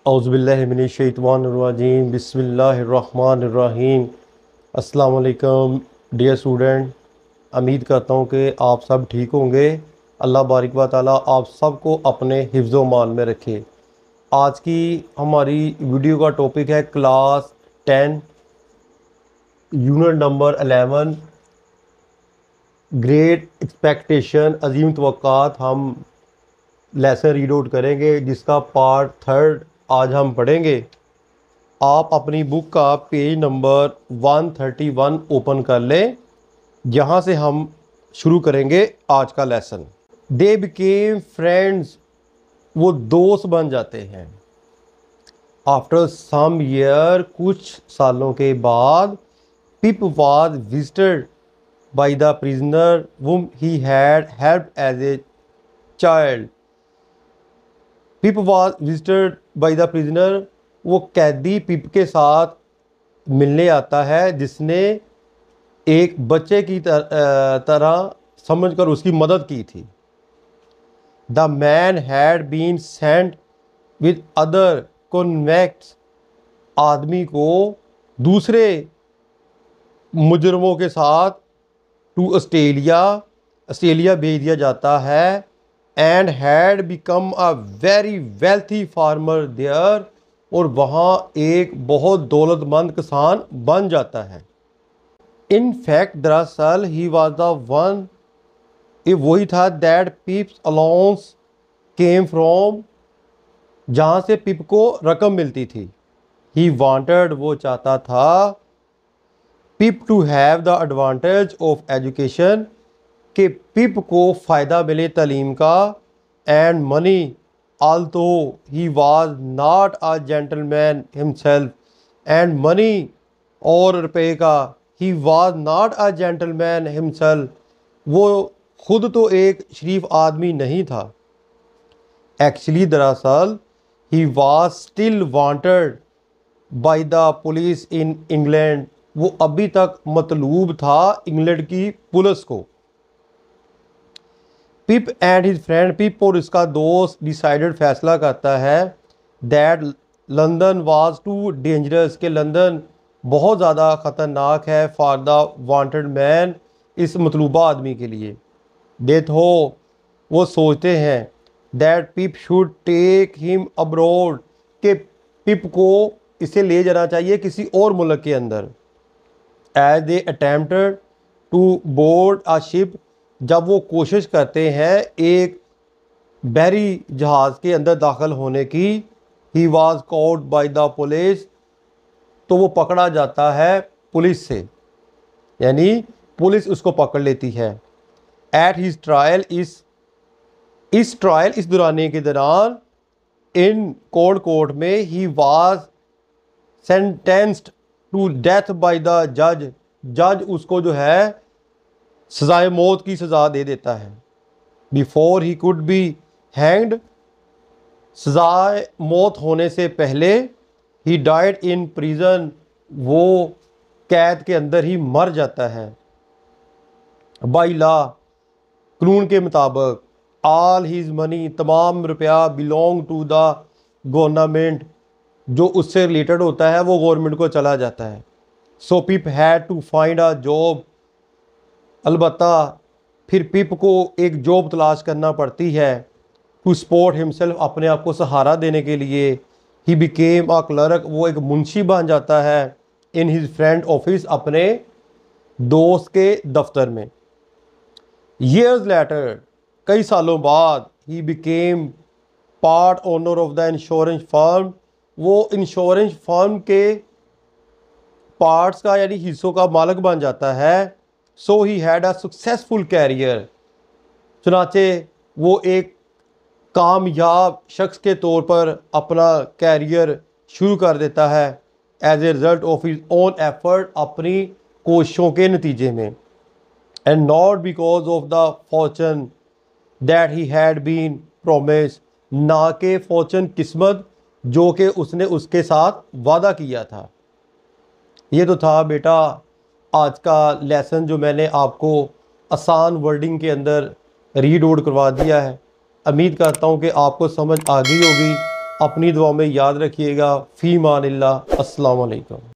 औज़ुबिल्लाहिमिनश्शैतानिर्रजीम बिस्मिल्लाहिर्रहमानिर्रहीम। अस्सलाम वालेकुम डियर स्टूडेंट। उम्मीद करता हूँ कि आप सब ठीक होंगे। अल्लाह बारिक व ताला आप सबको अपने हिफ्ज़ मान में रखे। आज की हमारी वीडियो का टॉपिक है class 10 unit number 11 great expectation अजीम तवक्कात। हम लेसन रीड आउट करेंगे जिसका पार्ट 3 आज हम पढ़ेंगे। आप अपनी बुक का पेज नंबर 131 ओपन कर लें, जहाँ से हम शुरू करेंगे आज का लेसन। दे बिकेम फ्रेंड्स, वो दोस्त बन जाते हैं। आफ्टर सम ईयर, कुछ सालों के बाद, Pip was visited by the prisoner whom he had helped as a child। Pip was visited by the prisoner, वो कैदी पिप के साथ मिलने आता है जिसने एक बच्चे की तरह समझकर उसकी मदद की थी। The man had been sent with other convicts, आदमी को दूसरे मुजरमों के साथ टू ऑस्ट्रेलिया भेज दिया जाता है। And had become a very wealthy farmer there, और वहाँ एक बहुत दौलतमंद किसान बन जाता है। इन फैक्ट दरअसल ही वॉज द वन, ये वही था दैट पिप्स अलाउंस केम फ्रॉम, जहाँ से पिप को रकम मिलती थी। ही वांटेड, वो चाहता था, Pip to have the advantage of education, कि पिप को फ़ायदा मिले तालीम का। And money, although he was not a gentleman himself, and money, और रुपए का, he was not a gentleman himself, वो खुद तो एक शरीफ आदमी नहीं था। एक्चुअली दरअसल he was still wanted by the police in England, वो अभी तक मतलूब था इंग्लैंड की पुलिस को। Pip and his friend, Pip और इसका दोस्त डिसाइडेड, फैसला करता है, that London was too dangerous, के लंदन बहुत ज़्यादा ख़तरनाक है, फॉर द वांटेड मैन, इस मतलूबा आदमी के लिए। डेथ हो, वो सोचते हैं, that Pip should take him abroad, के पिप को इसे ले जाना चाहिए किसी और मुल्क के अंदर। As they attempted to board a ship, जब वो कोशिश करते हैं एक बहरी जहाज़ के अंदर दाखिल होने की, he was caught by the police, तो वो पकड़ा जाता है पुलिस से, यानी पुलिस उसको पकड़ लेती है। एट हिज ट्रायल, इस दौराने के दौरान, इन कोर्ट में, he was sentenced to death by the जज उसको जो है सजाए मौत की सज़ा दे देता है। Before he could be hanged, सजाए मौत होने से पहले, ही डाइड इन प्रिजन, वो कैद के अंदर ही मर जाता है। बाई लॉ, कानून के मुताबिक, ऑल हिज मनी, तमाम रुपया, बिलोंग टू द गवर्नमेंट, जो उससे रिलेटेड होता है वो गवर्नमेंट को चला जाता है। So Pip had to find a job, अलबत्ता फिर पिप को एक जॉब तलाश करना पड़ती है। टू सपोर्ट हिमसेल्फ, अपने आप को सहारा देने के लिए। ही बिकेम अ क्लर्क, वो एक मुंशी बन जाता है। इन हिज फ्रेंड ऑफिस, अपने दोस्त के दफ्तर में। ईयर्स लेटर, कई सालों बाद, he became part owner of the insurance firm, वो इंश्योरेंस फर्म के पार्ट्स का यानी हिस्सों का मालिक बन जाता है। So he had a successful career, चुनाचे वो एक कामयाब शख्स के तौर पर अपना कैरियर शुरू कर देता है। As a result of his own effort, अपनी कोशिशों के नतीजे में। And not because of the fortune that he had been promise, ना के फॉर्चून किस्मत जो कि उसने उसके साथ वादा किया था। ये तो था बेटा आज का लेसन, जो मैंने आपको आसान वर्डिंग के अंदर रीड आउट करवा दिया है। उम्मीद करता हूँ कि आपको समझ आ गई होगी। अपनी दुआ में याद रखिएगा। फ़ी मानिल्लाह। अस्सलाम वालेकुम।